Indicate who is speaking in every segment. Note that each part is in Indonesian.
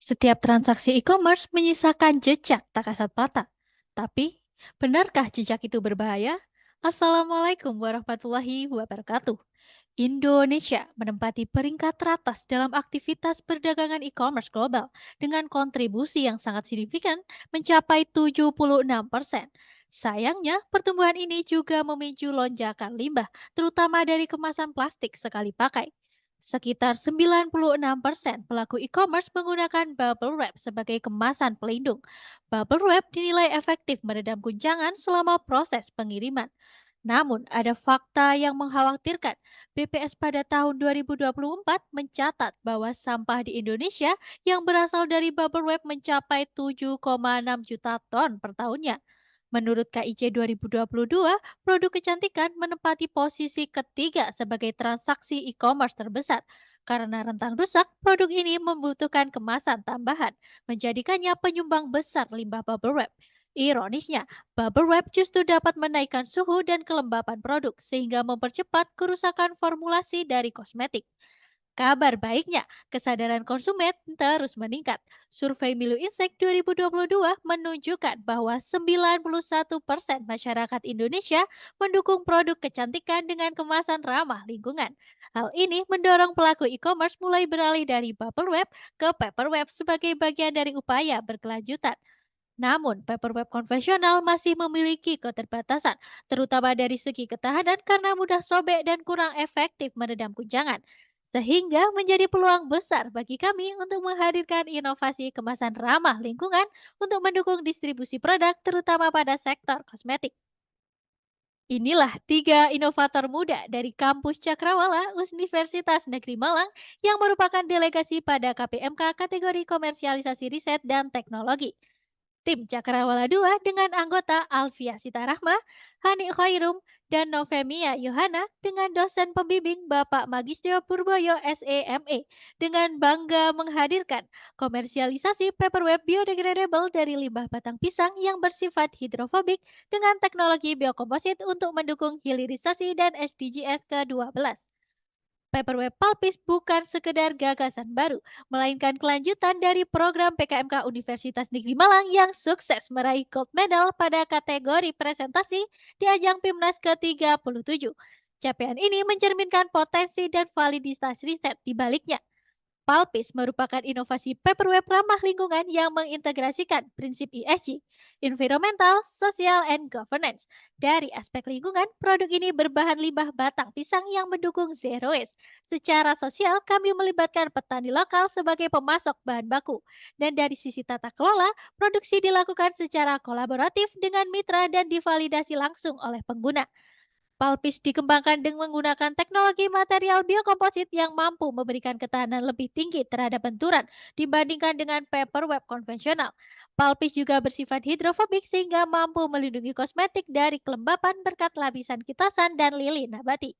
Speaker 1: Setiap transaksi e-commerce menyisakan jejak tak kasat mata. Tapi, benarkah jejak itu berbahaya? Assalamualaikum warahmatullahi wabarakatuh. Indonesia menempati peringkat teratas dalam aktivitas perdagangan e-commerce global dengan kontribusi yang sangat signifikan mencapai 76%. Sayangnya, pertumbuhan ini juga memicu lonjakan limbah, terutama dari kemasan plastik sekali pakai. Sekitar 96% pelaku e-commerce menggunakan bubble wrap sebagai kemasan pelindung. Bubble wrap dinilai efektif meredam guncangan selama proses pengiriman. Namun, ada fakta yang mengkhawatirkan. BPS pada tahun 2024 mencatat bahwa sampah di Indonesia yang berasal dari bubble wrap mencapai 7,6 juta ton per tahunnya. Menurut KIC 2022, produk kecantikan menempati posisi ketiga sebagai transaksi e-commerce terbesar. Karena rentang rusak, produk ini membutuhkan kemasan tambahan, menjadikannya penyumbang besar limbah bubble wrap. Ironisnya, bubble wrap justru dapat menaikkan suhu dan kelembapan produk sehingga mempercepat kerusakan formulasi dari kosmetik. Kabar baiknya, kesadaran konsumen terus meningkat. Survei Milu Insek 2022 menunjukkan bahwa 91% masyarakat Indonesia mendukung produk kecantikan dengan kemasan ramah lingkungan. Hal ini mendorong pelaku e-commerce mulai beralih dari bubble wrap ke paper wrap sebagai bagian dari upaya berkelanjutan. Namun, paperweb konvensional masih memiliki keterbatasan, terutama dari segi ketahanan karena mudah sobek dan kurang efektif meredam guncangan. Sehingga menjadi peluang besar bagi kami untuk menghadirkan inovasi kemasan ramah lingkungan untuk mendukung distribusi produk terutama pada sektor kosmetik. Inilah tiga inovator muda dari kampus Cakrawala Universitas Negeri Malang yang merupakan delegasi pada KPMK kategori komersialisasi riset dan teknologi. Tim Cakrawala II dengan anggota Alfia Sitarahma, Hani Khairum, dan Novemia Yohana dengan dosen pembimbing Bapak Magistio Purboyo SEME dengan bangga menghadirkan komersialisasi paperweb biodegradable dari limbah batang pisang yang bersifat hidrofobik dengan teknologi biokomposit untuk mendukung hilirisasi dan SDGs ke-12. Paperweb Palpis bukan sekedar gagasan baru, melainkan kelanjutan dari program PKMK Universitas Negeri Malang yang sukses meraih gold medal pada kategori presentasi di ajang PIMNAS ke-37. Capaian ini mencerminkan potensi dan validitas riset di baliknya. Palpis merupakan inovasi paperweb ramah lingkungan yang mengintegrasikan prinsip ESG, Environmental, Social, and Governance. Dari aspek lingkungan, produk ini berbahan limbah batang pisang yang mendukung zero waste. Secara sosial, kami melibatkan petani lokal sebagai pemasok bahan baku. Dan dari sisi tata kelola, produksi dilakukan secara kolaboratif dengan mitra dan divalidasi langsung oleh pengguna. Palpis dikembangkan dengan menggunakan teknologi material biokomposit yang mampu memberikan ketahanan lebih tinggi terhadap benturan dibandingkan dengan paper web konvensional. Palpis juga bersifat hidrofobik sehingga mampu melindungi kosmetik dari kelembapan berkat lapisan kitasan dan lilin nabati.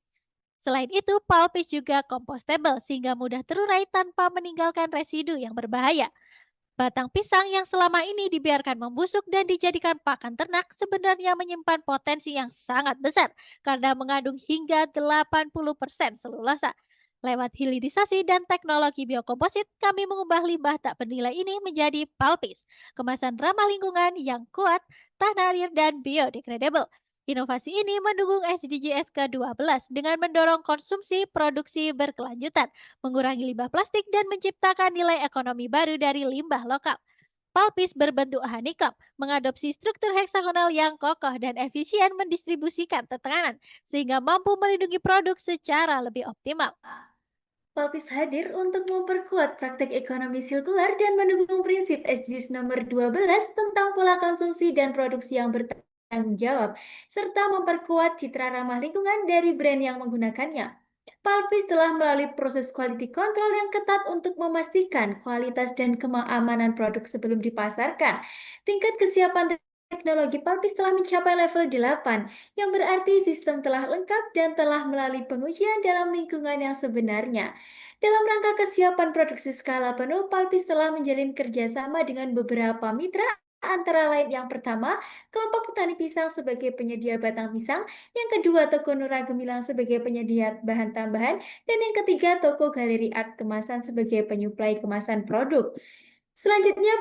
Speaker 1: Selain itu, palpis juga compostable sehingga mudah terurai tanpa meninggalkan residu yang berbahaya. Batang pisang yang selama ini dibiarkan membusuk dan dijadikan pakan ternak sebenarnya menyimpan potensi yang sangat besar karena mengandung hingga 80% selulosa. Lewat hilirisasi dan teknologi biokomposit, kami mengubah limbah tak bernilai ini menjadi palpis, kemasan ramah lingkungan yang kuat, tahan air, dan biodegradable. Inovasi ini mendukung SDGs ke-12 dengan mendorong konsumsi produksi berkelanjutan, mengurangi limbah plastik, dan menciptakan nilai ekonomi baru dari limbah lokal. Palpis berbentuk honeycomb, mengadopsi struktur heksagonal yang kokoh dan efisien mendistribusikan tekanan, sehingga mampu melindungi produk secara lebih optimal.
Speaker 2: Palpis hadir untuk memperkuat praktek ekonomi sirkular dan mendukung prinsip SDGs nomor 12 tentang pola konsumsi dan produksi yang bertanggung jawab, serta memperkuat citra ramah lingkungan dari brand yang menggunakannya. Palpis telah melalui proses quality control yang ketat untuk memastikan kualitas dan keamanan produk sebelum dipasarkan. Tingkat kesiapan teknologi Palpis telah mencapai level 8, yang berarti sistem telah lengkap dan telah melalui pengujian dalam lingkungan yang sebenarnya. Dalam rangka kesiapan produksi skala penuh, Palpis telah menjalin kerjasama dengan beberapa mitra, antara lain yang pertama, kelompok petani pisang sebagai penyedia batang pisang, yang kedua, toko Nura Gemilang sebagai penyedia bahan tambahan, dan yang ketiga, toko Galeri Art Kemasan sebagai penyuplai kemasan produk. Selanjutnya,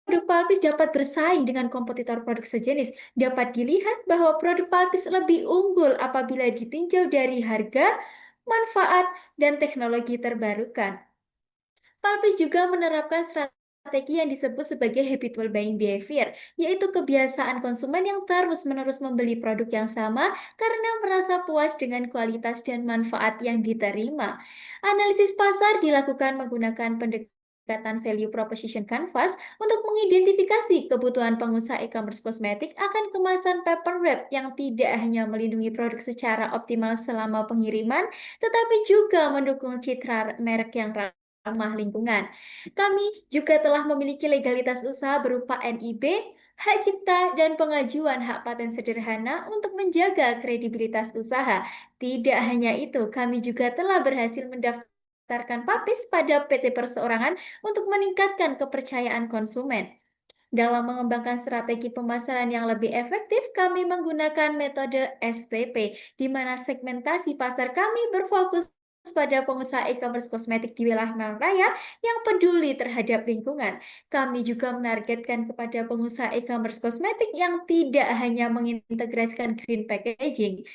Speaker 2: produk Palpis dapat bersaing dengan kompetitor produk sejenis. Dapat dilihat bahwa produk Palpis lebih unggul apabila ditinjau dari harga, manfaat, dan teknologi terbarukan. Palpis juga menerapkan strategi yang disebut sebagai habitual buying behavior, yaitu kebiasaan konsumen yang terus-menerus membeli produk yang sama karena merasa puas dengan kualitas dan manfaat yang diterima. Analisis pasar dilakukan menggunakan pendekatan value proposition canvas untuk mengidentifikasi kebutuhan pengusaha e-commerce kosmetik akan kemasan paper wrap yang tidak hanya melindungi produk secara optimal selama pengiriman, tetapi juga mendukung citra merek yang ramah lingkungan. Kami juga telah memiliki legalitas usaha berupa NIB, hak cipta, dan pengajuan hak paten sederhana untuk menjaga kredibilitas usaha. Tidak hanya itu, kami juga telah berhasil mendaftarkan Papis pada PT Perseorangan untuk meningkatkan kepercayaan konsumen. Dalam mengembangkan strategi pemasaran yang lebih efektif, kami menggunakan metode STP, di mana segmentasi pasar kami berfokus pada pengusaha e-commerce kosmetik di wilayah Malang Raya yang peduli terhadap lingkungan. Kami juga menargetkan kepada pengusaha e-commerce kosmetik yang tidak hanya mengintegrasikan green packaging.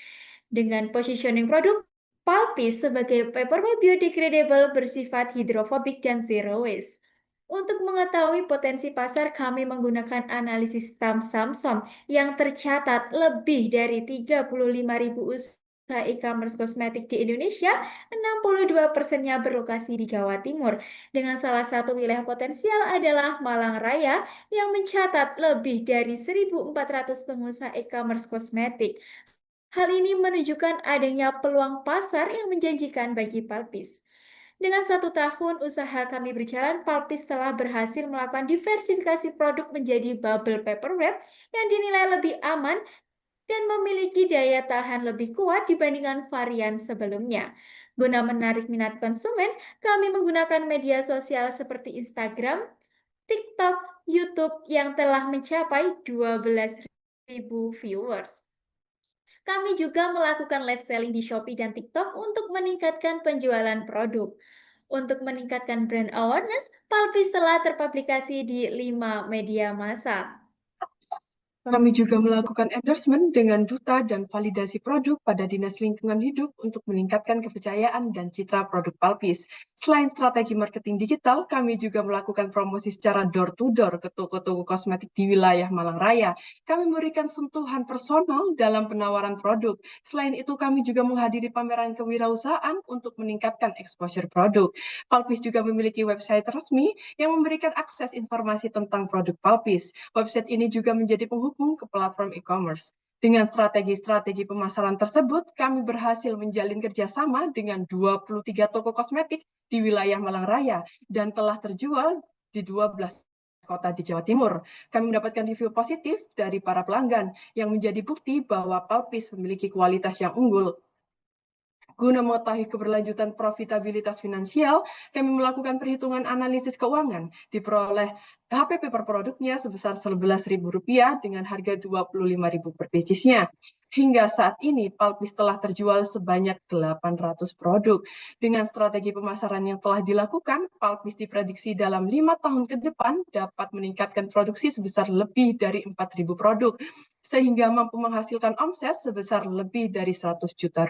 Speaker 2: Dengan positioning produk Palpis sebagai paperware biodegradable bersifat hidrofobik dan zero waste. Untuk mengetahui potensi pasar, kami menggunakan analisis Samsung yang tercatat lebih dari 35.000 usaha e-commerce kosmetik di Indonesia, 62%-nya berlokasi di Jawa Timur. Dengan salah satu wilayah potensial adalah Malang Raya yang mencatat lebih dari 1.400 pengusaha e-commerce kosmetik. Hal ini menunjukkan adanya peluang pasar yang menjanjikan bagi Palpis. Dengan 1 tahun usaha kami berjalan, Palpis telah berhasil melakukan diversifikasi produk menjadi bubble paper wrap yang dinilai lebih aman dan memiliki daya tahan lebih kuat dibandingkan varian sebelumnya. Guna menarik minat konsumen, kami menggunakan media sosial seperti Instagram, TikTok, YouTube yang telah mencapai 12.000 viewers. Kami juga melakukan live selling di Shopee dan TikTok untuk meningkatkan penjualan produk. Untuk meningkatkan brand awareness, Palpis telah terpublikasi di 5 media massa.
Speaker 3: Kami juga melakukan endorsement dengan duta dan validasi produk pada Dinas Lingkungan Hidup untuk meningkatkan kepercayaan dan citra produk Palpis. Selain strategi marketing digital, kami juga melakukan promosi secara door-to-door ke toko-toko kosmetik di wilayah Malang Raya. Kami memberikan sentuhan personal dalam penawaran produk. Selain itu, kami juga menghadiri pameran kewirausahaan untuk meningkatkan exposure produk. Palpis juga memiliki website resmi yang memberikan akses informasi tentang produk Palpis. Website ini juga menjadi penghubung ke platform e-commerce. Dengan strategi-strategi pemasaran tersebut, kami berhasil menjalin kerjasama dengan 23 toko kosmetik di wilayah Malang Raya dan telah terjual di 12 kota di Jawa Timur. Kami mendapatkan review positif dari para pelanggan yang menjadi bukti bahwa Palpis memiliki kualitas yang unggul. Guna mengetahui keberlanjutan profitabilitas finansial, kami melakukan perhitungan analisis keuangan. Diperoleh HPP per produknya sebesar Rp11.000 dengan harga Rp25.000 per pieces-nya. Hingga saat ini, Palpis telah terjual sebanyak 800 produk. Dengan strategi pemasaran yang telah dilakukan, Palpis diprediksi dalam 5 tahun ke depan dapat meningkatkan produksi sebesar lebih dari 4.000 produk, sehingga mampu menghasilkan omset sebesar lebih dari Rp100 juta.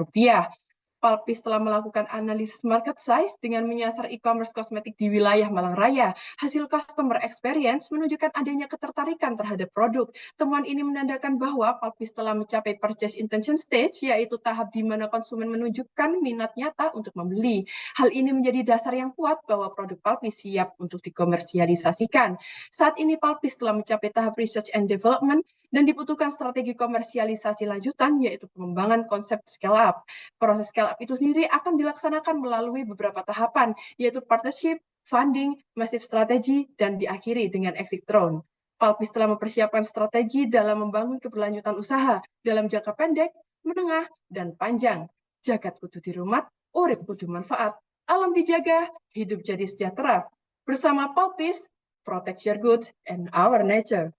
Speaker 3: Palpis telah melakukan analisis market size dengan menyasar e-commerce kosmetik di wilayah Malang Raya. Hasil customer experience menunjukkan adanya ketertarikan terhadap produk. Temuan ini menandakan bahwa Palpis telah mencapai purchase intention stage, yaitu tahap di mana konsumen menunjukkan minat nyata untuk membeli. Hal ini menjadi dasar yang kuat bahwa produk Palpis siap untuk dikomersialisasikan. Saat ini Palpis telah mencapai tahap research and development dan dibutuhkan strategi komersialisasi lanjutan, yaitu pengembangan konsep scale up. Proses scale up itu sendiri akan dilaksanakan melalui beberapa tahapan, yaitu partnership, funding, massive strategy, dan diakhiri dengan exit round. Palpis telah mempersiapkan strategi dalam membangun keberlanjutan usaha dalam jangka pendek, menengah, dan panjang. Jagat kudu dirumat, urip kudu manfaat. Alam dijaga, hidup jadi sejahtera. Bersama Palpis, protect your goods and our nature.